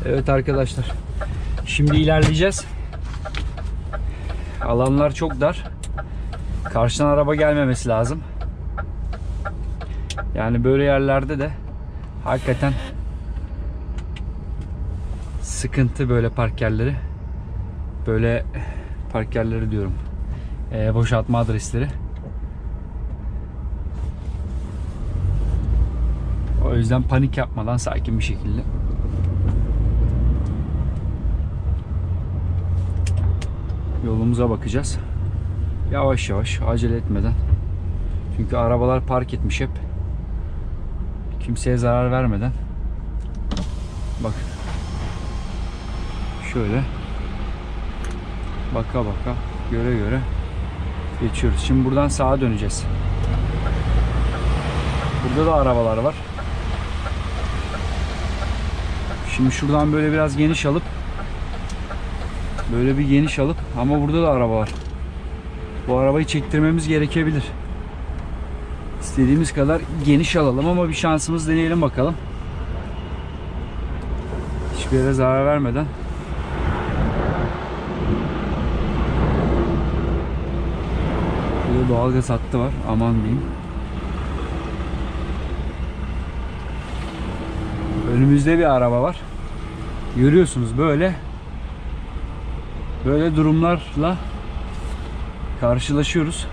Evet arkadaşlar. Şimdi ilerleyeceğiz. Alanlar çok dar. Karşıdan araba gelmemesi lazım. Yani böyle yerlerde de hakikaten sıkıntı böyle park yerleri. Böyle park yerleri diyorum. Boşaltma adresleri. O yüzden panik yapmadan sakin bir şekilde. Yolumuza bakacağız. Yavaş yavaş, acele etmeden. Çünkü arabalar park etmiş hep. Kimseye zarar vermeden. Bak. Şöyle. Baka baka, göre göre geçiyoruz. Şimdi buradan sağa döneceğiz. Burada da arabalar var. Şimdi şuradan böyle biraz geniş alıp böyle bir geniş alıp ama burada da araba var. Bu arabayı çektirmemiz gerekebilir. İstediğimiz kadar geniş alalım ama bir şansımız deneyelim bakalım. Hiçbir yere zarar vermeden. Burada doğalgaz hattı var. Aman diyeyim. Önümüzde bir araba var. Görüyorsunuz böyle durumlarla karşılaşıyoruz.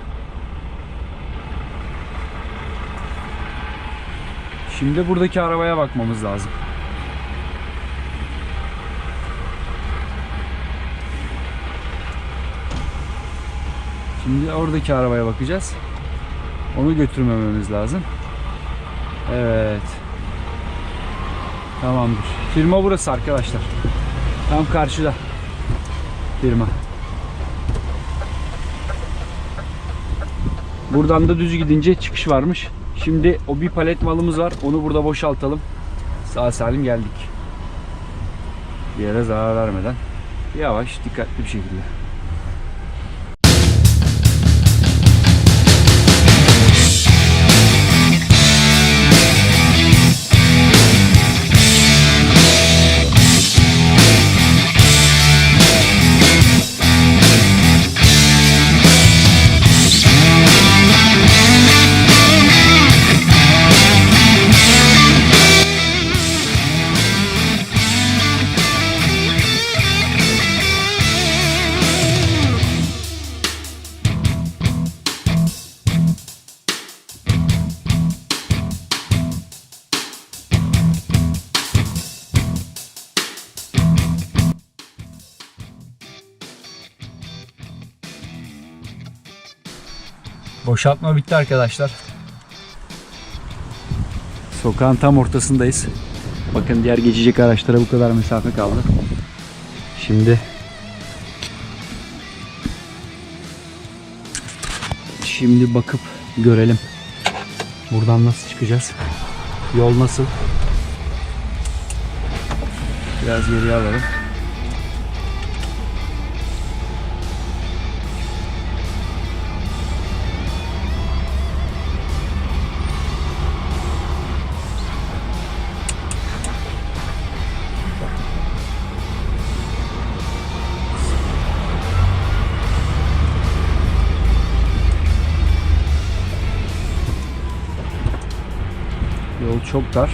Şimdi buradaki arabaya bakmamız lazım. Şimdi oradaki arabaya bakacağız. Onu götürmememiz lazım. Evet. Tamamdır. Firma burası arkadaşlar. Tam karşıda. Firma. Buradan da düz gidince çıkış varmış. Şimdi o bir palet malımız var. Onu burada boşaltalım. Sağ salim geldik. Bir yere zarar vermeden. Yavaş, dikkatli bir şekilde. Boşaltma bitti arkadaşlar. Sokağın tam ortasındayız. Bakın diğer geçecek araçlara bu kadar mesafe kaldı. Şimdi bakıp görelim. Buradan nasıl çıkacağız? Yol nasıl? Biraz geriye alalım. Yol çok dar.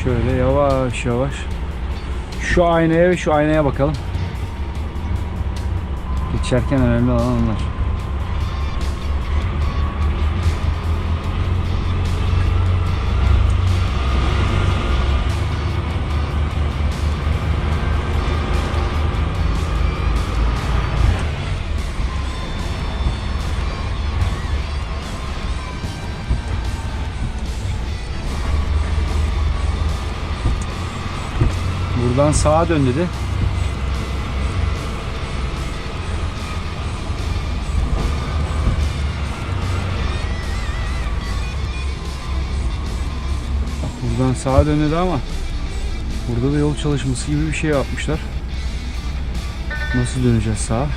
Şöyle yavaş yavaş. Şu aynaya ve şu aynaya bakalım. Geçerken önemli olan onlar. Buradan sağa dön dedi. Buradan sağa dön dedi ama burada da yol çalışması gibi bir şey yapmışlar. Nasıl döneceğiz sağa?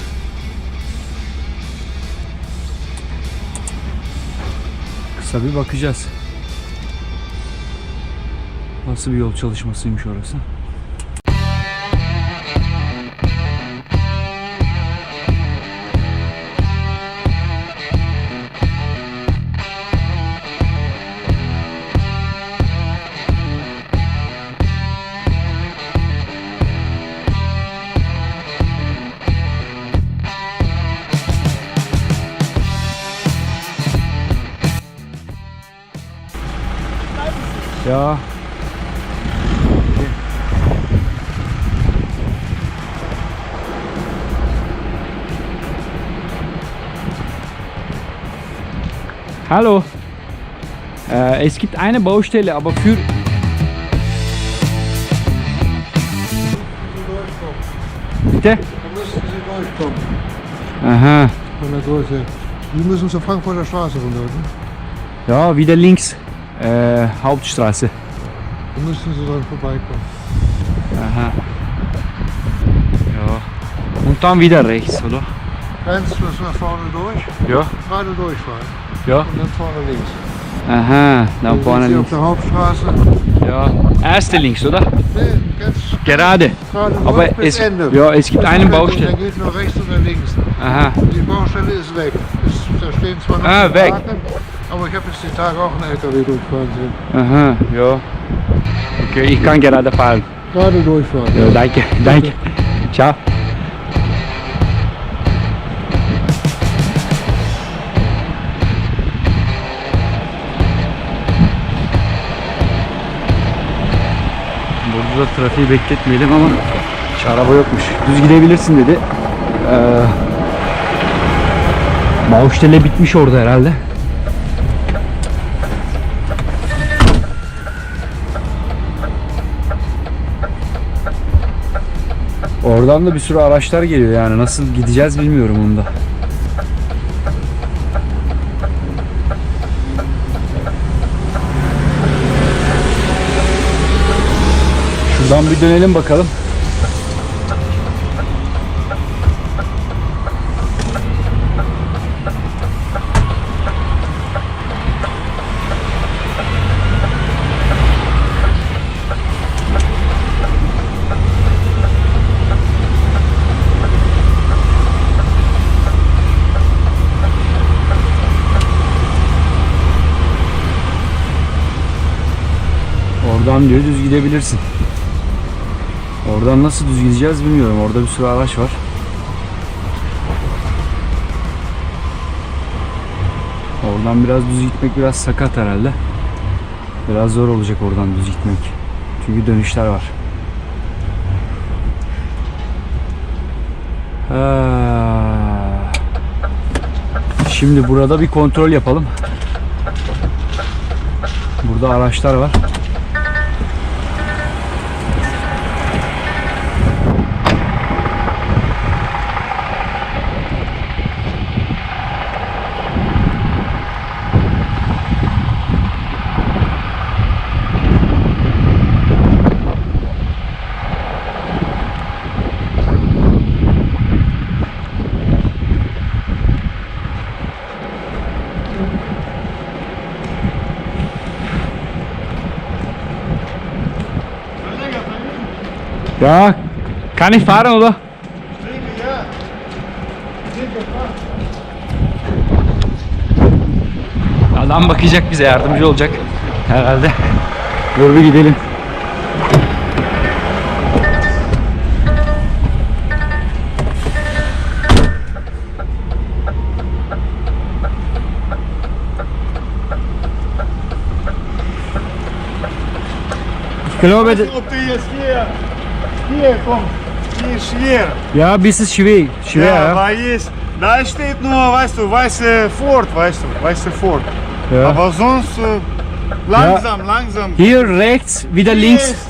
Kısa bir bakacağız. Nasıl bir yol çalışmasıymış orası. Ja. Hallo. Es gibt eine Baustelle, aber für... Bitte? Da müssen Sie durchkommen. Aha. Von der Größe. Sie müssen zur Frankfurter Straße runter. Ne? Ja, wieder links. Hauptstraße. Da müssen Sie dran vorbeikommen. Aha. Ja. Und dann wieder rechts, oder? Ganz bis nach vorne durch. Ja. Gerade durchfahren. Ja. Und dann vorne links. Aha, dann Dann vorne sind Sie links. auf der Hauptstraße. Ja. Erste links, oder? Nee, ganz Gerade. gerade durch Aber bis es, Ende. ja, es gibt eine Baustelle. Dann geht nur rechts oder links. Aha. Die Baustelle ist weg. Da stehen zwar noch Ah, die weg. Wagen, aber ich habe jetzt die Tage auch einen LKW durchfahren sehen. Aha, ja. Okay, ich kann gerade fahren. Gerade durchfahren. Ja, danke, danke. Ciao. Burada da trafiği bekletmeyelim ama hiç araba yokmuş. Düz gidebilirsin dedi. Baustelle bitmiş orada herhalde. Oradan da bir sürü araçlar geliyor yani nasıl gideceğiz bilmiyorum onu da. Şuradan bir dönelim bakalım. Oradan diyor düz gidebilirsin. Oradan nasıl düz gideceğiz bilmiyorum. Orada bir sürü araç var. Oradan biraz düz gitmek biraz sakat herhalde. Biraz zor olacak oradan düz gitmek. Çünkü dönüşler var. Şimdi burada bir kontrol yapalım. Burada araçlar var. Ja, kann ich fahren oder? Adam bakacak bize yardımcı olacak herhalde. Dur bir gidelim. Ich glaube, Ob du jetzt hier kommst, hier ist schwer. ja, bis ist schwer, ja. Weil jetzt, da steht nur, weißt du, weiße Ford, weiße Ford. Ja. Aber sonst langsam. Hier rechts, wieder Hier links. ist,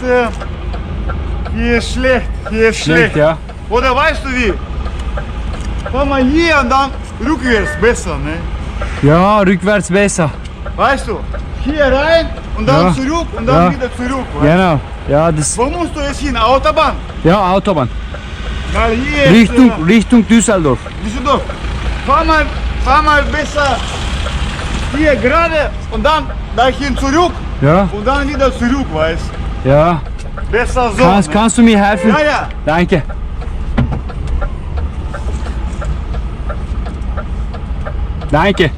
hier ist schlecht. Ja. Oder weißt du wie? Komm mal hier und dann rückwärts besser, ne? Ja, rückwärts besser. Weißt du? Hier rein und dann Ja. zurück und dann Ja. wieder zurück. Weißt? Genau. Ja, das. Wo musst du jetzt hin? Autobahn? Ja, Autobahn. Weil hier ist, Richtung Düsseldorf. Düsseldorf. Fahr mal besser hier gerade und dann dahin zurück Ja. und dann wieder zurück, weißt. Ja. Besser so. Ne? Kannst du mir helfen? Ja, ja. Danke. Danke.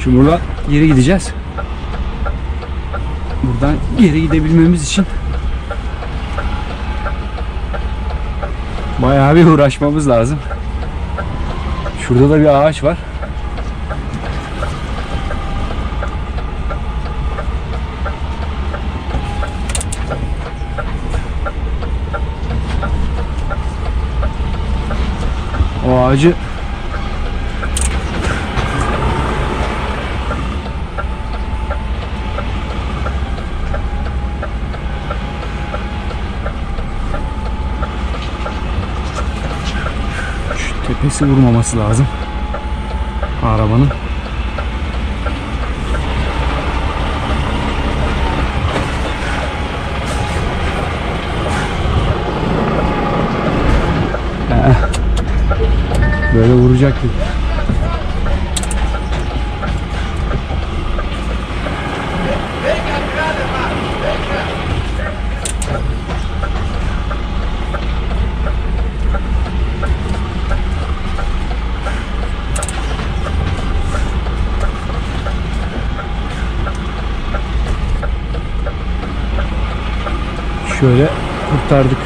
Şimdi buradan geri gideceğiz. Buradan geri gidebilmemiz için bayağı bir uğraşmamız lazım. Şurada da bir ağaç var. O ağacı tepesi vurmaması lazım arabanın. Böyle vuracak gibi. Şöyle kurtardık.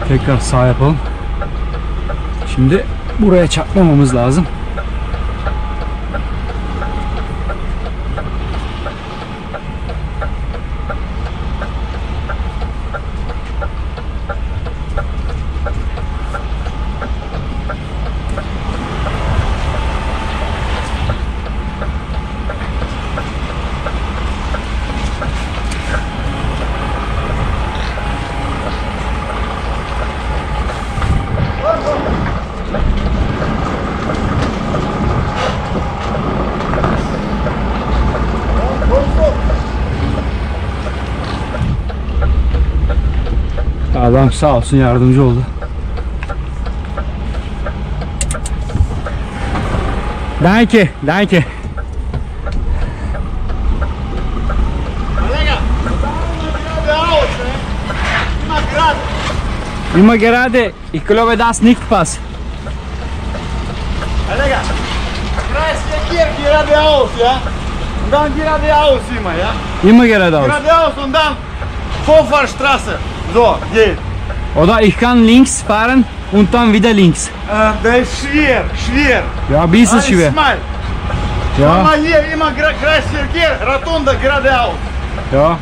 Tekrar sağ yapalım. Şimdi buraya çarpmamamız lazım. Adam sağ olsun yardımcı oldu. Danke, danke. Kolega, geradeaus, ne? Immer gerade. Immer gerade. Ich glaube, das nicht passt. Kolega, kreis hier geradeaus, ja? Und dann geradeaus immer, ja? Immer geradeaus. Geradeaus und dann Vorfahrstraße. So, geht. Oder ich kann links fahren und dann wieder links. Das ist schwer. Ja, ein bisschen schwer. Mal. Ja, Mal hier immer Kreisverkehr, Rotunde geradeaus. ja.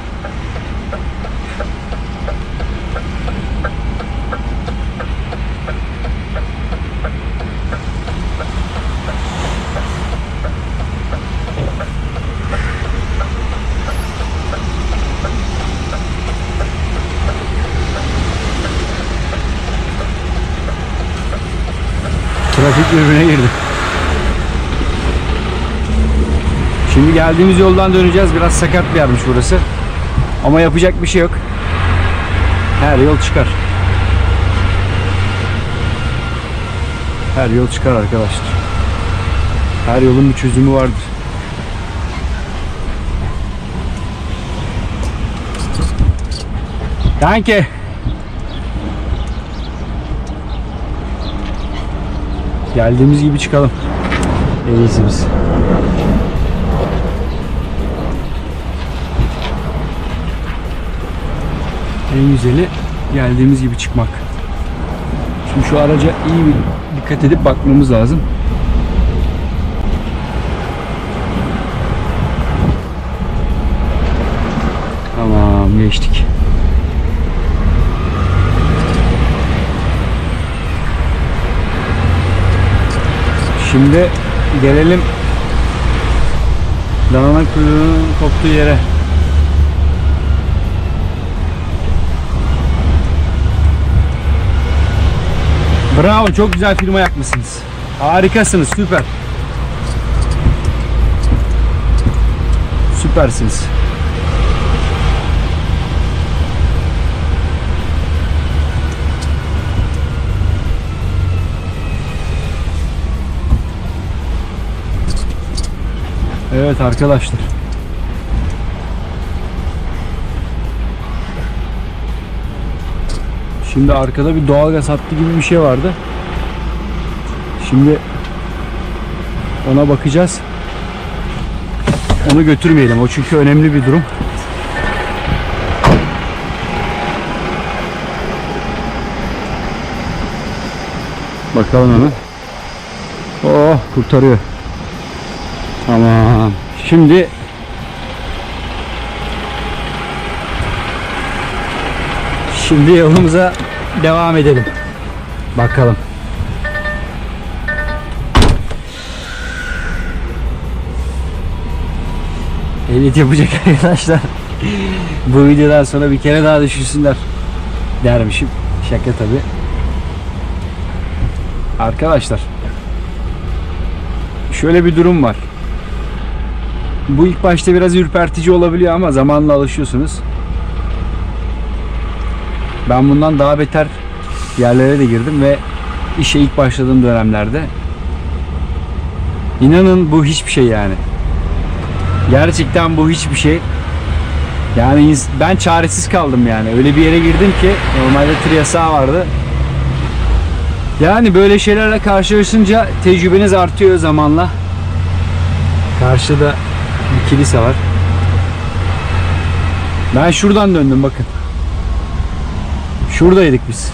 Trafik birbirine girdi. Şimdi geldiğimiz yoldan döneceğiz. Biraz sakat bir yermiş burası. Ama yapacak bir şey yok. Her yol çıkar. Her yol çıkar arkadaşlar. Her yolun bir çözümü vardır. Danke. Geldiğimiz gibi çıkalım. En iyisi biz. En güzeli geldiğimiz gibi çıkmak. Şimdi şu araca iyi bir dikkat edip bakmamız lazım. Tamam, geçtik. Şimdi gelelim Dananın kuyruğunun koptuğu yere. Bravo, çok güzel firma yakmışsınız. Harikasınız, süper. Süpersiniz. Evet arkadaşlar. Şimdi arkada bir doğalgaz hattı gibi bir şey vardı. Şimdi ona bakacağız. Onu götürmeyelim. O çünkü önemli bir durum. Bakalım hemen. Oh, kurtarıyor. Tamam. Şimdi yolumuza devam edelim. Bakalım. Ehliyet yapacak arkadaşlar. Bu videodan sonra bir kere daha düşünsünler dermişim. Şaka tabi. Arkadaşlar, şöyle bir durum var. Bu ilk başta biraz ürpertici olabiliyor ama zamanla alışıyorsunuz. Ben bundan daha beter yerlere de girdim ve işe ilk başladığım dönemlerde. İnanın bu hiçbir şey yani. Gerçekten bu hiçbir şey. Yani ben çaresiz kaldım yani. Öyle bir yere girdim ki normalde tır yasağı vardı. Yani böyle şeylerle karşılaşınca tecrübeniz artıyor zamanla. Karşıda bir kilise var. Ben şuradan döndüm bakın. Şuradaydık biz.